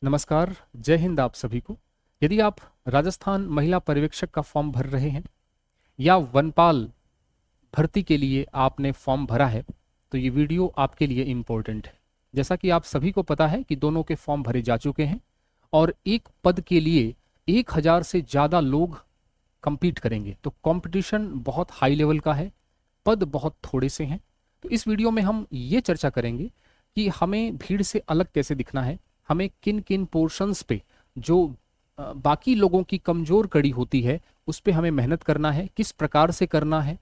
नमस्कार, जय हिंद आप सभी को। यदि आप राजस्थान महिला पर्यवेक्षक का फॉर्म भर रहे हैं या वनपाल भर्ती के लिए आपने फॉर्म भरा है तो ये वीडियो आपके लिए इम्पोर्टेंट है। जैसा कि आप सभी को पता है कि दोनों के फॉर्म भरे जा चुके हैं और एक पद के लिए 1000 से ज़्यादा लोग compete करेंगे, तो कंपटीशन बहुत हाई लेवल का है, पद बहुत थोड़े से हैं। तो इस वीडियो में हम ये चर्चा करेंगे कि हमें भीड़ से अलग कैसे दिखना है, हमें किन किन पोर्शंस पे जो बाकी लोगों की कमजोर कड़ी होती है उस पे हमें मेहनत करना है, किस प्रकार से करना है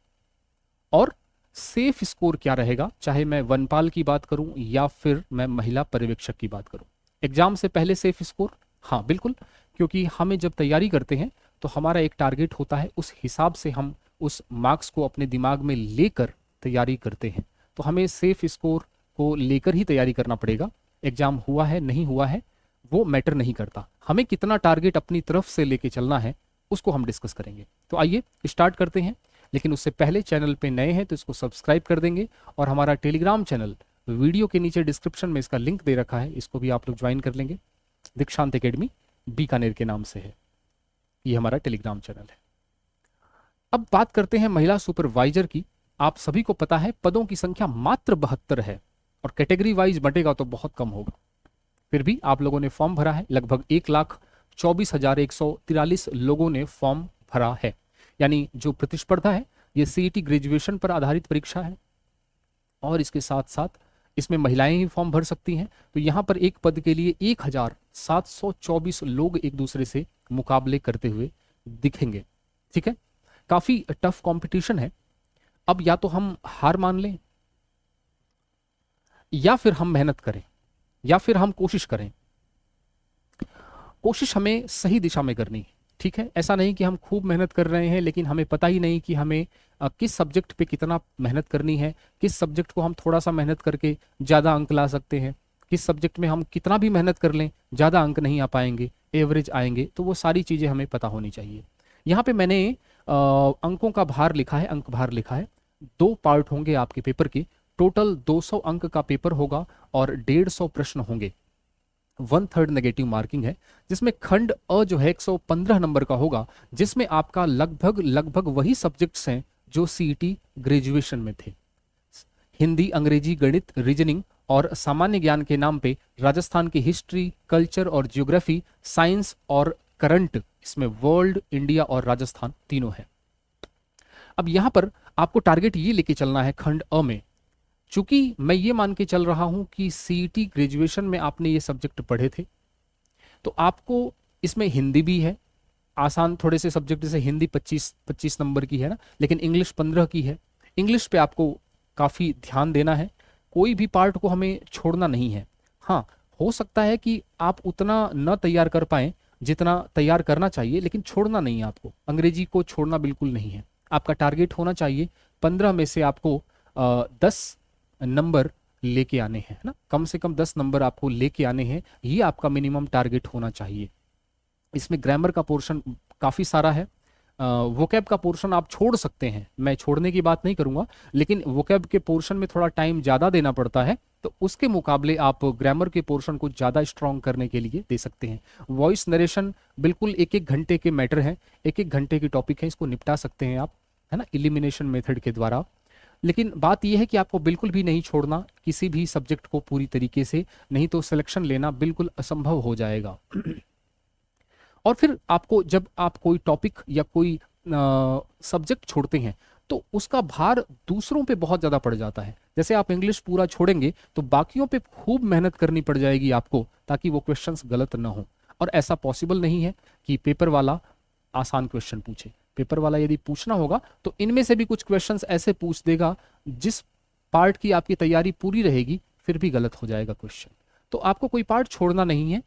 और सेफ स्कोर क्या रहेगा, चाहे मैं वनपाल की बात करूं या फिर मैं महिला पर्यवेक्षक की बात करूं। एग्जाम से पहले सेफ स्कोर, हाँ बिल्कुल, क्योंकि हमें जब तैयारी करते हैं तो हमारा एक टारगेट होता है, उस हिसाब से हम उस मार्क्स को अपने दिमाग में लेकर तैयारी करते हैं। तो हमें सेफ स्कोर को लेकर ही तैयारी करना पड़ेगा। एग्जाम हुआ है नहीं हुआ है वो मैटर नहीं करता, हमें कितना टारगेट अपनी तरफ से लेके चलना है उसको हम डिस्कस करेंगे। तो आइए स्टार्ट करते हैं, लेकिन उससे पहले चैनल पे नए हैं तो इसको सब्सक्राइब कर देंगे और हमारा टेलीग्राम चैनल वीडियो के नीचे डिस्क्रिप्शन में इसका लिंक दे रखा है, इसको भी आप लोग ज्वाइन कर लेंगे। दीक्षांत एकेडमी बीकानेर के नाम से है ये हमारा टेलीग्राम चैनल है। अब बात करते हैं महिला सुपरवाइजर की। आप सभी को पता है पदों की संख्या मात्र 72 है और कैटेगरी वाइज बटेगा तो बहुत कम होगा। फिर भी आप लोगों ने फॉर्म भरा है, लगभग 1,24,143 लोगों ने फॉर्म भरा है। यानी जो प्रतिस्पर्धा है ये सीईटी ग्रेजुएशन पर आधारित परीक्षा है और इसके साथ साथ इसमें महिलाएं ही फॉर्म भर सकती हैं। तो यहाँ पर एक पद के लिए 1,724 लोग एक दूसरे से मुकाबले करते हुए दिखेंगे। ठीक है, काफी टफ कंपटीशन है। अब या तो हम हार मान लें या फिर हम मेहनत करें या फिर हम कोशिश करें। कोशिश हमें सही दिशा में करनी है, ठीक है। ऐसा नहीं कि हम खूब मेहनत कर रहे हैं लेकिन हमें पता ही नहीं कि हमें किस सब्जेक्ट पे कितना मेहनत करनी है, किस सब्जेक्ट को हम थोड़ा सा मेहनत करके ज़्यादा अंक ला सकते हैं, किस सब्जेक्ट में हम कितना भी मेहनत कर लें ज़्यादा अंक नहीं आ पाएंगे, एवरेज आएंगे। तो वो सारी चीज़ें हमें पता होनी चाहिए। यहाँ पे मैंने अंकों का भार लिखा है, अंक भार लिखा है। 2 पार्ट होंगे आपके पेपर के, टोटल 200 अंक का पेपर होगा और 150 प्रश्न होंगे। 1/3 नेगेटिव मार्किंग है, जिसमें खंड अ जो है 115 नंबर का होगा, जिसमें आपका लगभग वही सब्जेक्ट्स हैं जो सीईटी ग्रेजुएशन में थे। हिंदी, अंग्रेजी, गणित, रीजनिंग और सामान्य ज्ञान के नाम पे राजस्थान की हिस्ट्री, कल्चर और ज्योग्राफी, साइंस और करंट, इसमें वर्ल्ड, इंडिया और राजस्थान तीनों है। अब यहां पर आपको टारगेट ये लेके चलना है खंड अ में, चूंकि मैं ये मान के चल रहा हूं कि सीईटी ग्रेजुएशन में आपने ये सब्जेक्ट पढ़े थे तो आपको इसमें हिंदी भी है, आसान थोड़े से सब्जेक्ट, जैसे हिंदी 25 नंबर की है ना, लेकिन इंग्लिश 15 की है। इंग्लिश पे आपको काफ़ी ध्यान देना है, कोई भी पार्ट को हमें छोड़ना नहीं है। हाँ, हो सकता है कि आप उतना न तैयार कर पाएँ जितना तैयार करना चाहिए, लेकिन छोड़ना नहीं है आपको, अंग्रेजी को छोड़ना बिल्कुल नहीं है। आपका टारगेट होना चाहिए 15 में से आपको 10 नंबर लेके आने हैं, है ना, कम से कम 10 नंबर आपको लेके आने हैं, ये आपका मिनिमम टारगेट होना चाहिए। इसमें ग्रामर का पोर्शन काफ़ी सारा है, वोकैब का पोर्शन आप छोड़ सकते हैं, मैं छोड़ने की बात नहीं करूंगा, लेकिन वोकैब के पोर्शन में थोड़ा टाइम ज़्यादा देना पड़ता है, तो उसके मुकाबले आप ग्रामर के पोर्शन को ज़्यादा स्ट्रॉन्ग करने के लिए दे सकते हैं। वॉइस नरेशन बिल्कुल 1-1 घंटे के मैटर है, 1-1 घंटे की टॉपिक है, इसको निपटा सकते हैं आप, है ना, एलिमिनेशन मेथड के द्वारा। लेकिन बात यह है कि आपको बिल्कुल भी नहीं छोड़ना किसी भी सब्जेक्ट को पूरी तरीके से, नहीं तो सिलेक्शन लेना बिल्कुल असंभव हो जाएगा। और फिर आपको जब आप कोई टॉपिक या कोई सब्जेक्ट छोड़ते हैं तो उसका भार दूसरों पे बहुत ज़्यादा पड़ जाता है। जैसे आप इंग्लिश पूरा छोड़ेंगे तो बाकियों पे खूब मेहनत करनी पड़ जाएगी आपको, ताकि वो क्वेश्चंस गलत ना हो। और ऐसा पॉसिबल नहीं है कि पेपर वाला आसान क्वेश्चन पूछे। पेपर वाला यदि पूछना होगा तो इनमें से भी कुछ क्वेश्चंस ऐसे पूछ देगा जिस पार्ट की आपकी तैयारी पूरी रहेगी फिर भी गलत हो जाएगा क्वेश्चन। तो आपको कोई पार्ट छोड़ना नहीं है,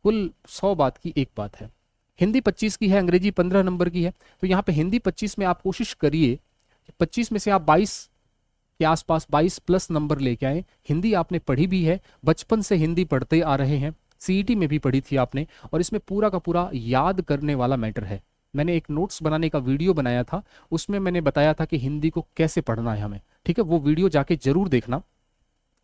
कुल 100 बात की एक बात है। हिंदी 25 की है, अंग्रेजी 15 नंबर की है, तो यहाँ पे हिंदी 25 में आप कोशिश करिए कि 25 में से आप 22 के आसपास 22 प्लस नंबर लेके आए। हिंदी आपने पढ़ी भी है, बचपन से हिंदी पढ़ते आ रहे हैं, सीईटी में भी पढ़ी थी आपने, और इसमें पूरा का पूरा याद करने वाला मैटर है। मैंने एक नोट्स बनाने का वीडियो बनाया था, उसमें मैंने बताया था कि हिंदी को कैसे पढ़ना है हमें, ठीक है, वो वीडियो जाके जरूर देखना।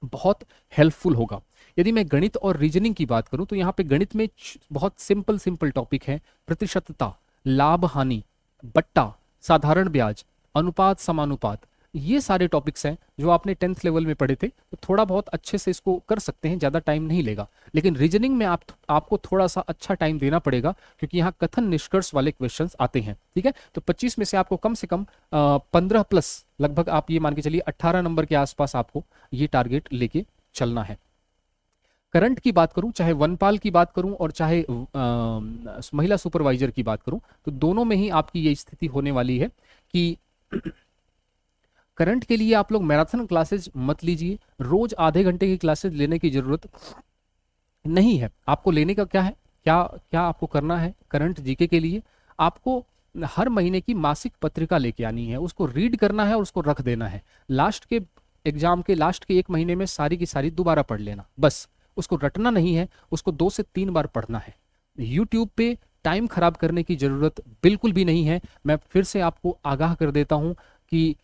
बहुत हेल्पफुल होगा। यदि मैं गणित और रीजनिंग की बात करूं तो यहाँ पे गणित में बहुत सिंपल सिंपल टॉपिक है, प्रतिशतता, लाभ हानि, बट्टा, साधारण ब्याज, अनुपात समानुपात, ये सारे टॉपिक्स हैं जो आपने 10th लेवल में पढ़े थे, तो थोड़ा बहुत अच्छे से इसको कर सकते हैं, ज़्यादा टाइम नहीं लेगा। लेकिन रीजनिंग में आपको थोड़ा सा अच्छा टाइम देना पड़ेगा, क्योंकि यहाँ कथन निष्कर्ष वाले क्वेश्चंस आते हैं, ठीक है। तो 25 में से आपको कम से कम 15 प्लस, लगभग आप ये मान के चलिए 18 नंबर के आसपास आपको ये टारगेट लेके चलना है। करंट की बात करूं, चाहे वनपाल की बात करूं और चाहे महिला सुपरवाइजर की बात करूं, तो दोनों में ही आपकी ये स्थिति होने वाली है कि करंट के लिए आप लोग मैराथन क्लासेस मत लीजिए, रोज आधे घंटे की क्लासेस लेने की जरूरत नहीं है। आपको लेने का क्या है, क्या क्या आपको करना है करंट जीके के लिए, आपको हर महीने की मासिक पत्रिका लेके आनी है, उसको रीड करना है और उसको रख देना है। लास्ट के एग्जाम के लास्ट के 1 महीने में सारी की सारी दोबारा पढ़ लेना, बस। उसको रटना नहीं है, उसको 2 से 3 बार पढ़ना है। यूट्यूब पे टाइम खराब करने की जरूरत बिल्कुल भी नहीं है। मैं फिर से आपको आगाह कर देता हूं कि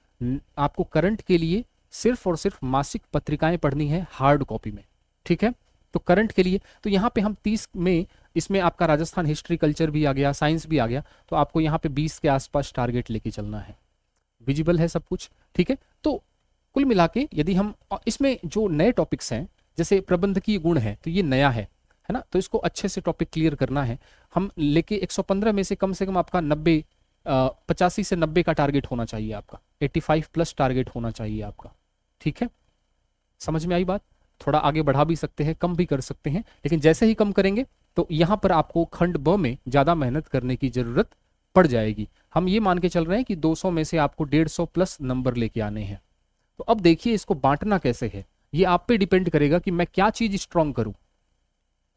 आपको करंट के लिए सिर्फ और सिर्फ मासिक पत्रिकाएं पढ़नी है हार्ड कॉपी में, ठीक है। तो करंट के लिए तो यहाँ पे हम 30 में, इसमें आपका राजस्थान हिस्ट्री कल्चर भी आ गया, साइंस भी आ गया, तो आपको यहाँ पे 20 के आसपास टारगेट लेके चलना है। विजिबल है सब कुछ, ठीक है। तो कुल मिला के यदि हम इसमें जो नए टॉपिक्स हैं, जैसे प्रबंधकीय गुण है, तो ये नया है ना, तो इसको अच्छे से टॉपिक क्लियर करना है। हम लेके 115 में से कम आपका 90 85 से 90 का टारगेट होना चाहिए आपका, 85 प्लस टारगेट होना चाहिए आपका, ठीक है। समझ में आई बात? थोड़ा आगे बढ़ा भी सकते हैं, कम भी कर सकते हैं, लेकिन जैसे ही कम करेंगे तो यहाँ पर आपको खंड ब में ज़्यादा मेहनत करने की ज़रूरत पड़ जाएगी। हम ये मान के चल रहे हैं कि 200 में से आपको 150 प्लस नंबर लेके आने हैं। तो अब देखिए इसको बांटना कैसे है, ये आप पे डिपेंड करेगा कि मैं क्या चीज़ स्ट्रांग करूं।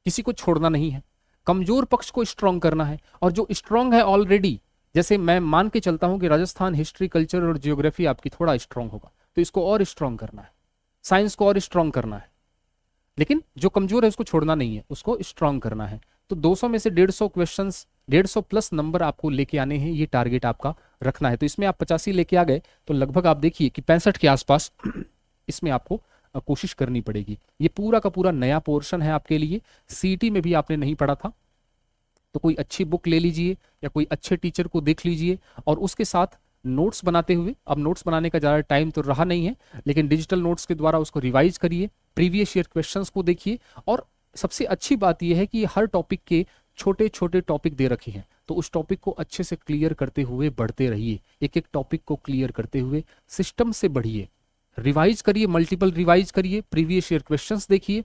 किसी को छोड़ना नहीं है, कमजोर पक्ष को स्ट्रांग करना है, और जो स्ट्रांग है ऑलरेडी, जैसे मैं मान के चलता हूं कि राजस्थान हिस्ट्री कल्चर और जियोग्राफी आपकी थोड़ा स्ट्रांग होगा, तो इसको और स्ट्रांग करना है, साइंस को और स्ट्रांग करना है, लेकिन जो कमजोर है उसको छोड़ना नहीं है, उसको स्ट्रांग करना है। तो 200 में से 150 क्वेश्चंस, 150 प्लस नंबर आपको लेके आने हैं, ये टारगेट आपका रखना है। तो इसमें आप 85 लेके आ गए तो लगभग आप देखिए कि 65 के आसपास इसमें आपको कोशिश करनी पड़ेगी। ये पूरा का पूरा नया पोर्शन है आपके लिए, सीईटी में भी आपने नहीं पढ़ा था, तो कोई अच्छी बुक ले लीजिए या कोई अच्छे टीचर को देख लीजिए, और उसके साथ नोट्स बनाते हुए, अब नोट्स बनाने का ज़्यादा टाइम तो रहा नहीं है, लेकिन डिजिटल नोट्स के द्वारा उसको रिवाइज करिए, प्रीवियस ईयर क्वेश्चंस को देखिए, और सबसे अच्छी बात यह है कि हर टॉपिक के छोटे छोटे टॉपिक दे रखे हैं, तो उस टॉपिक को अच्छे से क्लियर करते हुए बढ़ते रहिए, एक एक टॉपिक को क्लियर करते हुए सिस्टम से बढ़िए, रिवाइज करिए, मल्टीपल रिवाइज करिए, प्रीवियस ईयर क्वेश्चंस देखिए।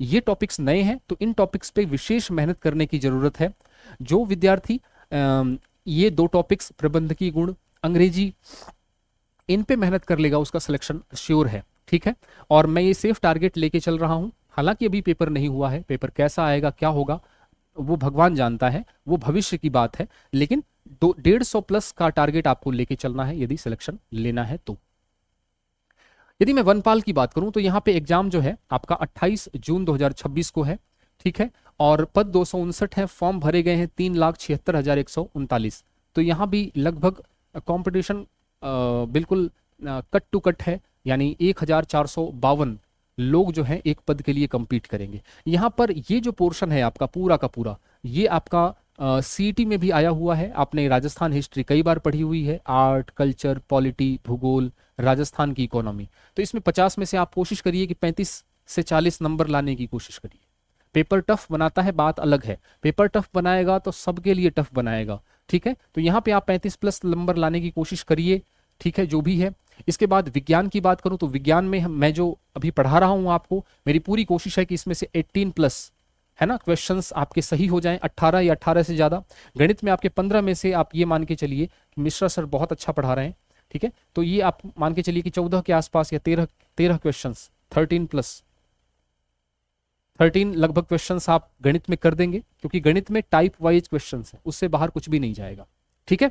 ये टॉपिक्स नए हैं तो इन टॉपिक्स पे विशेष मेहनत करने की जरूरत है। जो विद्यार्थी ये 2 टॉपिक्स, प्रबंधकीय गुण, अंग्रेजी, इन पे मेहनत कर लेगा उसका सिलेक्शन श्योर है, ठीक है। और मैं ये सेफ टारगेट लेके चल रहा हूं, हालांकि अभी पेपर नहीं हुआ है, पेपर कैसा आएगा क्या होगा वो भगवान जानता है, वो भविष्य की बात है, लेकिन 150 प्लस का टारगेट आपको लेके चलना है यदि सिलेक्शन लेना है तो। यदि मैं वनपाल की बात करूं तो यहाँ पे एग्जाम जो है आपका 28 जून 2026 को है, ठीक है, और पद 259 है, फॉर्म भरे गए हैं 3,76,139। तो यहाँ भी लगभग कंपटीशन बिल्कुल कट टू कट है, यानी 1,452 लोग जो हैं एक पद के लिए compete करेंगे। यहाँ पर ये जो पोर्शन है आपका पूरा का पूरा, ये आपका सीईटी में भी आया हुआ है, आपने राजस्थान हिस्ट्री कई बार पढ़ी हुई है, आर्ट, कल्चर, पॉलिटी, भूगोल, राजस्थान की इकोनॉमी, तो इसमें 50 में से आप कोशिश करिए कि 35 से 40 नंबर लाने की कोशिश करिए। पेपर टफ बनाता है, बात अलग है, पेपर टफ बनाएगा तो सबके लिए टफ बनाएगा, ठीक है। तो यहाँ पे आप 35 प्लस नंबर लाने की कोशिश करिए, ठीक है, जो भी है। इसके बाद विज्ञान की बात करूं तो विज्ञान में मैं जो अभी पढ़ा रहा हूं आपको, मेरी पूरी कोशिश है कि इसमें से 18 प्लस है ना क्वेश्चंस आपके सही हो जाएं, 18 या 18 से ज़्यादा। गणित में आपके 15 में से आप ये मान के चलिए कि मिश्रा सर बहुत अच्छा पढ़ा रहे हैं, ठीक है, तो ये आप मान के चलिए कि 14 के आसपास या 13 क्वेश्चंस, 13 प्लस 13 लगभग क्वेश्चंस आप गणित में कर देंगे, क्योंकि गणित में टाइप वाइज क्वेश्चंस है, उससे बाहर कुछ भी नहीं जाएगा, ठीक है।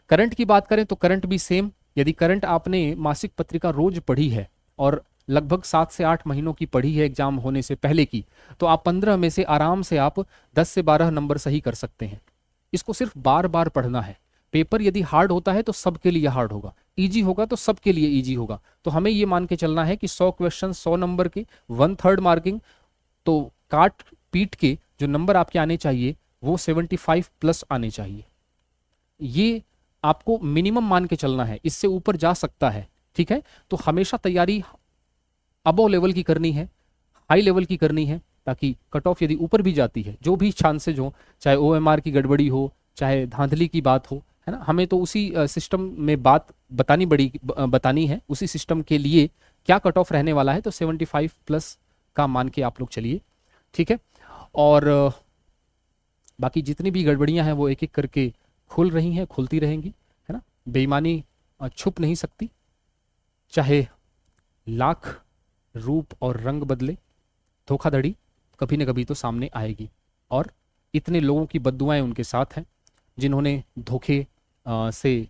करंट की बात करें तो करंट भी सेम, यदि करंट आपने मासिक पत्रिका रोज पढ़ी है और लगभग 7 से 8 महीनों की पढ़ी है एग्जाम होने से पहले की, तो आप 15 में से आराम से आप 10 से 12 नंबर सही कर सकते हैं। इसको सिर्फ बार बार पढ़ना है। पेपर यदि हार्ड होता है तो सबके लिए हार्ड होगा, इजी होगा तो सबके लिए इजी होगा। तो हमें ये मान के चलना है कि 100 क्वेश्चन 100 नंबर के, 1/3 मार्किंग, तो काट पीट के जो नंबर आपके आने चाहिए वो 75 प्लस आने चाहिए। ये आपको मिनिमम मान के चलना है, इससे ऊपर जा सकता है, ठीक है। तो हमेशा तैयारी अबव लेवल की करनी है, हाई लेवल की करनी है, ताकि कट ऑफ यदि ऊपर भी जाती है, जो भी चांसेज हो, चाहे ओएमआर की गड़बड़ी हो, चाहे धांधली की बात हो, है ना, हमें तो उसी सिस्टम में बात बतानी है, उसी सिस्टम के लिए क्या कट ऑफ रहने वाला है, तो 75 प्लस का मान के आप लोग चलिए, ठीक है। और बाकी जितनी भी गड़बड़ियां हैं वो एक एक करके खुल रही हैं, खुलती रहेंगी, है ना। बेईमानी छुप नहीं सकती, चाहे लाख रूप और रंग बदले, धोखाधड़ी कभी न कभी तो सामने आएगी। और इतने लोगों की बद्दुआएं उनके साथ हैं जिन्होंने धोखे से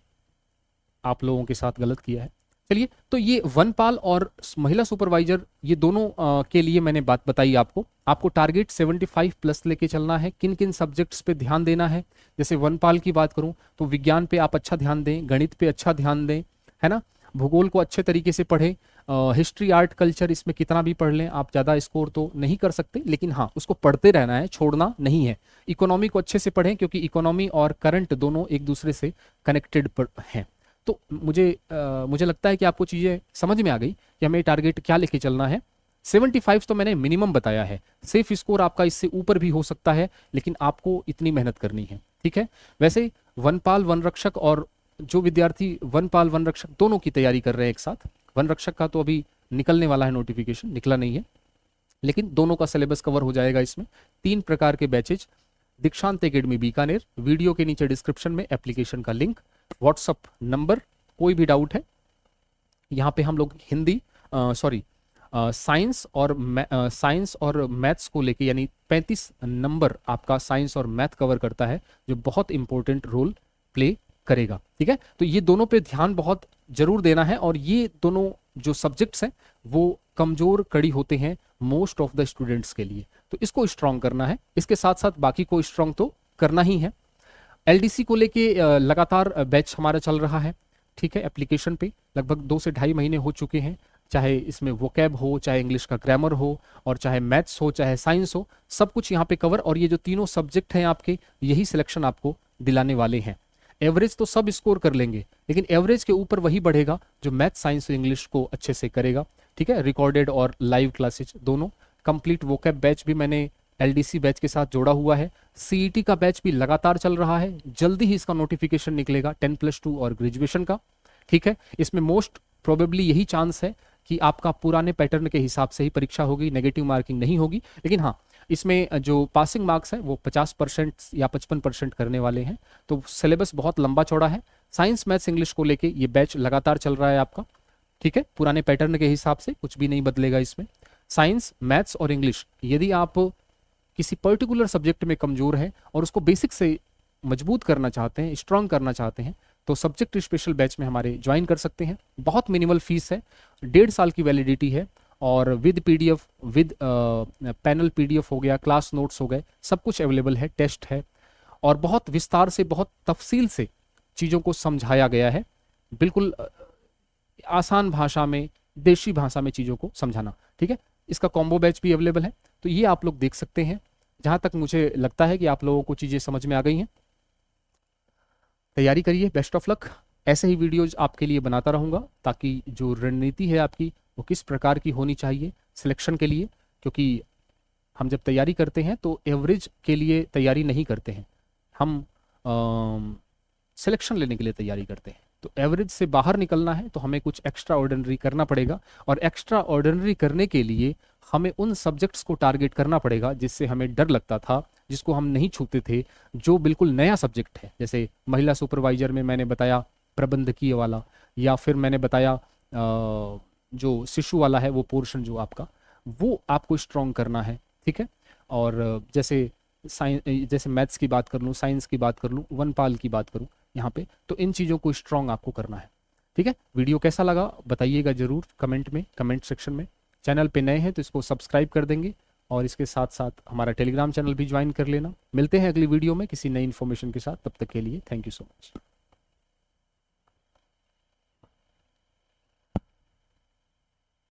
आप लोगों के साथ गलत किया है। चलिए, तो ये वनपाल और महिला सुपरवाइजर, ये दोनों के लिए मैंने बात बताई आपको टारगेट 75 प्लस लेके चलना है। किन किन सब्जेक्ट्स पे ध्यान देना है, जैसे वनपाल की बात करूं तो विज्ञान पे आप अच्छा ध्यान दें, गणित पे अच्छा ध्यान दें, है ना, भूगोल को अच्छे तरीके से पढ़ें, हिस्ट्री आर्ट कल्चर इसमें कितना भी पढ़ लें आप, ज़्यादा स्कोर तो नहीं कर सकते, लेकिन हाँ उसको पढ़ते रहना है, छोड़ना नहीं है। इकोनॉमी को अच्छे से पढ़ें, क्योंकि इकोनॉमी और करंट दोनों एक दूसरे से कनेक्टेड हैं। तो मुझे लगता है कि आपको चीज़ें समझ में आ गई कि हमें टारगेट क्या लेके चलना है। 75 तो मैंने मिनिमम बताया है, सेफ स्कोर आपका इससे ऊपर भी हो सकता है, लेकिन आपको इतनी मेहनत करनी है, ठीक है। वैसे वनपाल वनरक्षक और जो विद्यार्थी वनपाल वनरक्षक दोनों की तैयारी कर रहे हैं एक साथ, वनरक्षक का तो अभी निकलने वाला है, नोटिफिकेशन निकला नहीं है, लेकिन दोनों का सिलेबस कवर हो जाएगा इसमें। 3 प्रकार के बैचेज, दीक्षांत एकेडमी बीकानेर, वीडियो के नीचे डिस्क्रिप्शन में एप्लीकेशन का लिंक, व्हाट्सअप नंबर, कोई भी डाउट है यहाँ पे हम लोग हिंदी साइंस और मैथ्स को लेके, यानी 35 नंबर आपका साइंस और मैथ कवर करता है, जो बहुत इंपॉर्टेंट रोल प्ले करेगा, ठीक है। तो ये दोनों पे ध्यान बहुत जरूर देना है, और ये दोनों जो सब्जेक्ट्स हैं वो कमजोर कड़ी होते हैं मोस्ट ऑफ द स्टूडेंट्स के लिए, तो इसको स्ट्रांग करना है। इसके साथ साथ बाकी को स्ट्रांग तो करना ही है। एलडीसी को लेके लगातार बैच हमारा चल रहा है, ठीक है। एप्लीकेशन पे लगभग 2 से 2.5 महीने हो चुके हैं, चाहे इसमें वोकैब हो, चाहे इंग्लिश का ग्रामर हो, और चाहे मैथ्स हो, चाहे साइंस हो, सब कुछ यहाँ पे कवर। और ये जो तीनों सब्जेक्ट हैं आपके, यही सिलेक्शन आपको दिलाने वाले हैं। एवरेज तो सब स्कोर कर लेंगे, लेकिन एवरेज के ऊपर वही बढ़ेगा जो मैथ साइंस और इंग्लिश को अच्छे से करेगा, ठीक है। रिकॉर्डेड और लाइव क्लासेज दोनों। कंप्लीट वोकैब बैच भी मैंने एलडीसी बैच के साथ जोड़ा हुआ है। सीईटी का बैच भी लगातार चल रहा है, जल्दी ही इसका नोटिफिकेशन निकलेगा 10+2 और ग्रेजुएशन का, ठीक है। इसमें मोस्ट प्रोबेबली यही चांस है कि आपका पुराने पैटर्न के हिसाब से ही परीक्षा होगी, नेगेटिव मार्किंग नहीं होगी, लेकिन हाँ इसमें जो पासिंग मार्क्स है वो 50% या 55% करने वाले हैं। तो सिलेबस बहुत लंबा चौड़ा है। साइंस मैथ्स इंग्लिश को लेके ये बैच लगातार चल रहा है आपका, ठीक है। पुराने पैटर्न के हिसाब से कुछ भी नहीं बदलेगा इसमें। साइंस मैथ्स और इंग्लिश, यदि आप किसी पर्टिकुलर सब्जेक्ट में कमजोर हैं और उसको बेसिक से मजबूत करना चाहते हैं, स्ट्रांग करना चाहते हैं, तो सब्जेक्ट स्पेशल बैच में हमारे ज्वाइन कर सकते हैं। बहुत मिनिमल फीस है, 1.5 साल की वैलिडिटी है, और with PDF, with panel PDF हो गया, क्लास नोट्स हो गए, सब कुछ अवेलेबल है, टेस्ट है, और बहुत विस्तार से, बहुत तफसील से चीज़ों को समझाया गया है, बिल्कुल आसान भाषा में, देशी भाषा में चीज़ों को समझाना, ठीक है। इसका कॉम्बो बैच भी अवेलेबल है, तो ये आप लोग देख सकते हैं। जहाँ तक मुझे लगता है कि आप लोगों को चीज़ें समझ में आ गई हैं। तैयारी करिए, बेस्ट ऑफ लक। ऐसे ही वीडियोज आपके लिए बनाता रहूँगा, ताकि जो रणनीति है आपकी वो किस प्रकार की होनी चाहिए सिलेक्शन के लिए, क्योंकि हम जब तैयारी करते हैं तो एवरेज के लिए तैयारी नहीं करते हैं, हम सिलेक्शन लेने के लिए तैयारी करते हैं। तो एवरेज से बाहर निकलना है तो हमें कुछ एक्स्ट्रा ऑर्डिनरी करना पड़ेगा, और एक्स्ट्रा ऑर्डिनरी करने के लिए हमें उन सब्जेक्ट्स को टारगेट करना पड़ेगा जिससे हमें डर लगता था, जिसको हम नहीं छूते थे, जो बिल्कुल नया सब्जेक्ट है। जैसे महिला सुपरवाइजर में मैंने बताया प्रबंधकीय वाला, या फिर मैंने बताया जो शिशु वाला है वो पोर्शन जो आपका, वो आपको स्ट्रॉन्ग करना है, ठीक है। और जैसे जैसे मैथ्स की बात कर लूँ, साइंस की बात कर लूँ, वनपाल की बात करूँ यहाँ पे, तो इन चीज़ों को स्ट्रॉन्ग आपको करना है, ठीक है। वीडियो कैसा लगा बताइएगा जरूर कमेंट में, कमेंट सेक्शन में। चैनल पे नए हैं तो इसको सब्सक्राइब कर देंगे, और इसके साथ साथ हमारा टेलीग्राम चैनल भी ज्वाइन कर लेना। मिलते हैं अगली वीडियो में किसी नई इन्फॉर्मेशन के साथ, तब तक के लिए थैंक यू सो मच।